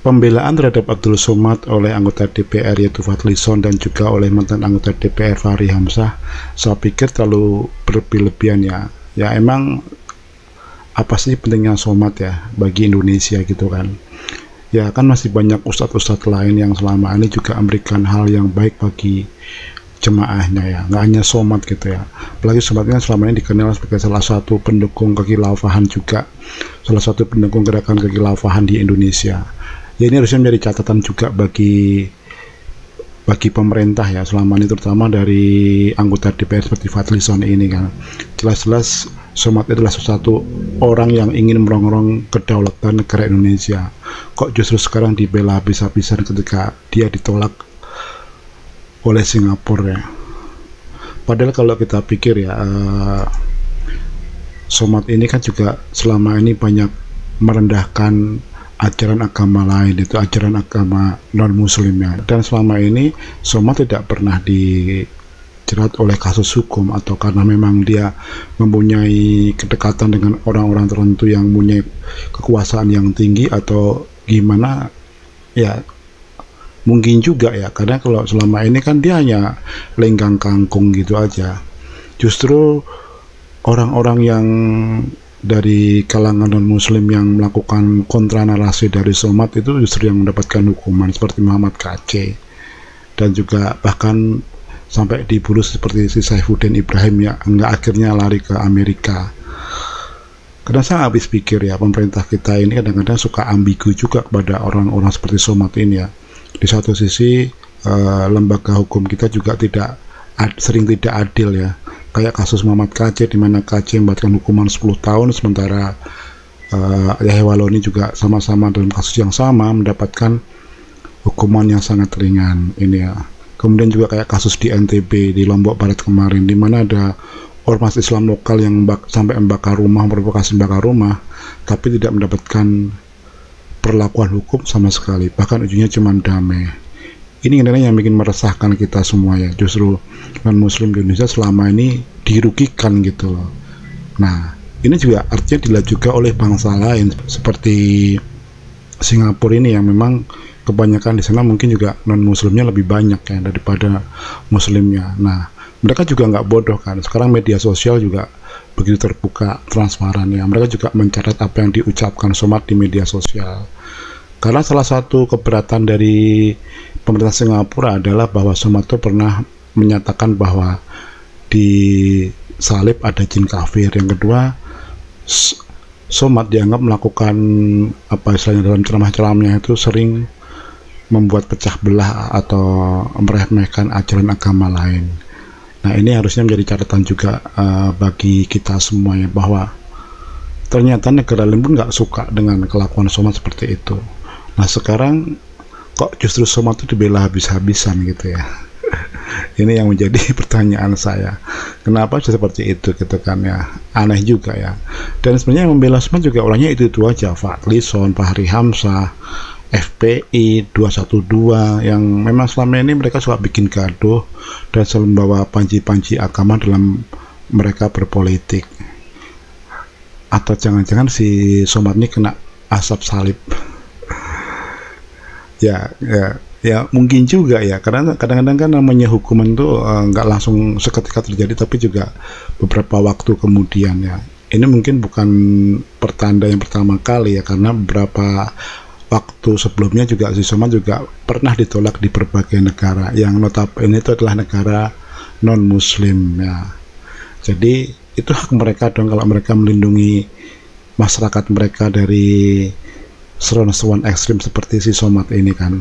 Pembelaan terhadap Abdul Somad oleh anggota DPR yaitu Fadlizon dan juga oleh mantan anggota DPR Fahri Hamzah, saya pikir terlalu berlebihan ya. Ya emang apa sih pentingnya Somad ya bagi Indonesia gitu kan. Ya kan masih banyak ustadz-ustadz lain yang selama ini juga memberikan hal yang baik bagi jemaahnya ya, nggak hanya Somad gitu ya. Apalagi Somad kan selama ini dikenal sebagai salah satu pendukung kekhilafahan juga, salah satu pendukung gerakan kekhilafahan di Indonesia. Ya ini harusnya menjadi catatan juga bagi pemerintah ya selama ini, terutama dari anggota DPR seperti Fadlizon ini kan. Jelas-jelas Somad adalah satu orang yang ingin merongrong kedaulatan negara Indonesia. Kok justru sekarang dibela habis-habisan ketika dia ditolak oleh Singapura ya. Padahal kalau kita pikir ya, Somad ini kan juga selama ini banyak merendahkan ajaran agama lain, itu ajaran agama non-muslim ya. Dan selama ini Somad tidak pernah dijerat oleh kasus hukum atau karena memang dia mempunyai kedekatan dengan orang-orang tertentu yang mempunyai kekuasaan yang tinggi atau gimana ya. Mungkin juga ya, karena kalau selama ini kan dia hanya lenggang kangkung gitu aja. Justru orang-orang yang dari kalangan non-muslim yang melakukan kontra narasi dari Somad itu justru yang mendapatkan hukuman, seperti Muhammad KC, dan juga bahkan sampai dibunuh seperti si Saifuddin Ibrahim ya, enggak akhirnya lari ke Amerika. Karena saya habis pikir ya, pemerintah kita ini kadang-kadang suka ambigu juga kepada orang-orang seperti Somad ini ya. Di satu sisi lembaga hukum kita juga sering tidak adil ya, kayak kasus Muhammad KC di mana KC mendapatkan hukuman 10 tahun sementara Yahya Waloni juga sama-sama dalam kasus yang sama mendapatkan hukuman yang sangat ringan ini ya. Kemudian juga kayak kasus di NTB di Lombok Barat kemarin, di mana ada ormas Islam lokal yang sampai membakar rumah, memprovokasi membakar rumah, tapi tidak mendapatkan perlakuan hukum sama sekali, bahkan ujungnya cuma damai. Ini yang bikin meresahkan kita semua ya, justru non-muslim di Indonesia selama ini dirugikan gitu loh. Nah ini juga artinya dilihat juga oleh bangsa lain seperti Singapura ini yang memang kebanyakan di sana mungkin juga non-muslimnya lebih banyak ya daripada muslimnya. Nah mereka juga nggak bodoh kan, sekarang media sosial juga begitu terbuka, transparan ya. Mereka juga mencatat apa yang diucapkan Somad di media sosial. Karena salah satu keberatan dari pemerintah Singapura adalah bahwa Somad itu pernah menyatakan bahwa di salib ada jin kafir. Yang kedua, Somad dianggap melakukan apa istilahnya dalam ceramah-ceramahnya itu sering membuat pecah belah atau meremehkan ajaran agama lain. Nah ini harusnya menjadi catatan juga bagi kita semuanya, bahwa ternyata negara lain pun nggak suka dengan kelakuan Somad seperti itu. Nah sekarang kok justru Somad itu dibela habis-habisan gitu ya. Ini yang menjadi pertanyaan saya, kenapa seperti itu gitu kan ya, aneh juga ya. Dan sebenarnya yang membela Somad juga orangnya itu aja, Fadlizon, Fahri Hamzah, FPI 212 yang memang selama ini mereka suka bikin gaduh dan selalu membawa panji-panji agama dalam mereka berpolitik. Atau jangan-jangan si Somad ini kena asap salib. ya mungkin juga ya, karena kadang-kadang kan namanya hukuman tuh nggak langsung seketika terjadi, tapi juga beberapa waktu kemudian ya. Ini mungkin bukan pertanda yang pertama kali ya, karena beberapa waktu sebelumnya juga si Somad juga pernah ditolak di berbagai negara yang notabene itu adalah negara non muslim ya. Jadi itu hak mereka dong kalau mereka melindungi masyarakat mereka dari seruan-seruan ekstrim seperti si Somad ini kan.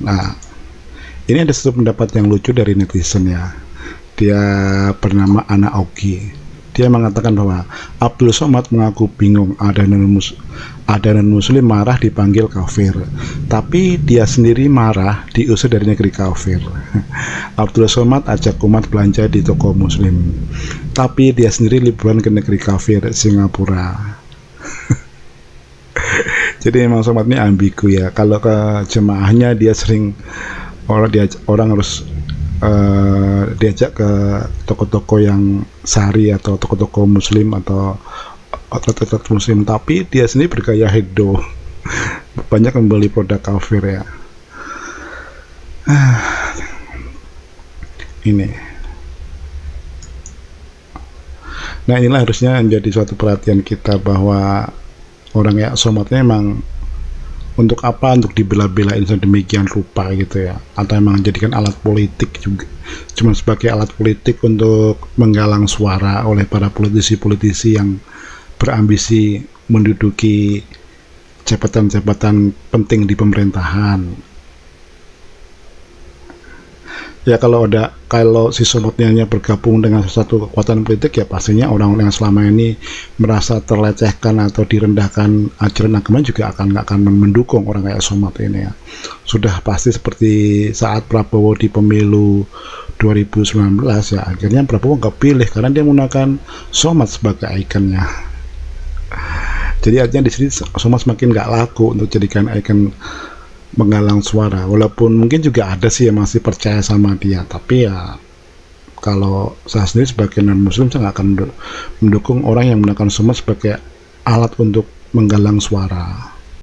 Nah ini ada satu pendapat yang lucu dari netizen ya, dia bernama Ana Ogi. Dia mengatakan bahwa Abdul Somad mengaku bingung ada non-muslim marah dipanggil kafir, tapi dia sendiri marah diusir dari negeri kafir. Abdul Somad ajak umat belanja di toko muslim, tapi dia sendiri liburan ke negeri kafir Singapura. Jadi memang Somad ini ambigu ya. Kalau ke jemaahnya dia sering orang harus diajak ke toko-toko yang syari atau toko-toko muslim atau atlet-atlet muslim, tapi dia sendiri bergaya heddo, banyak membeli produk kafir ya. Ini, nah inilah harusnya menjadi suatu perhatian kita, bahwa orang kayak Somatnya emang untuk apa, untuk dibela-belain sedemikian rupa gitu ya, atau emang jadikan alat politik juga, cuma sebagai alat politik untuk menggalang suara oleh para politisi-politisi yang berambisi menduduki jabatan-jabatan penting di pemerintahan. Ya kalau si Somotnya hanya bergabung dengan satu kekuatan politik, ya pastinya orang-orang yang selama ini merasa terlecehkan atau direndahkan ajaran agama juga nggak akan mendukung orang kayak Somot ini ya. Sudah pasti seperti saat Prabowo di pemilu 2019 ya, akhirnya Prabowo nggak pilih karena dia menggunakan Somot sebagai ikonnya. Jadi artinya di sini Somot semakin nggak laku untuk jadikan ikon menggalang suara, walaupun mungkin juga ada sih yang masih percaya sama dia, tapi ya kalau saya sendiri sebagai non muslim, saya nggak akan mendukung orang yang menggunakan Somot sebagai alat untuk menggalang suara.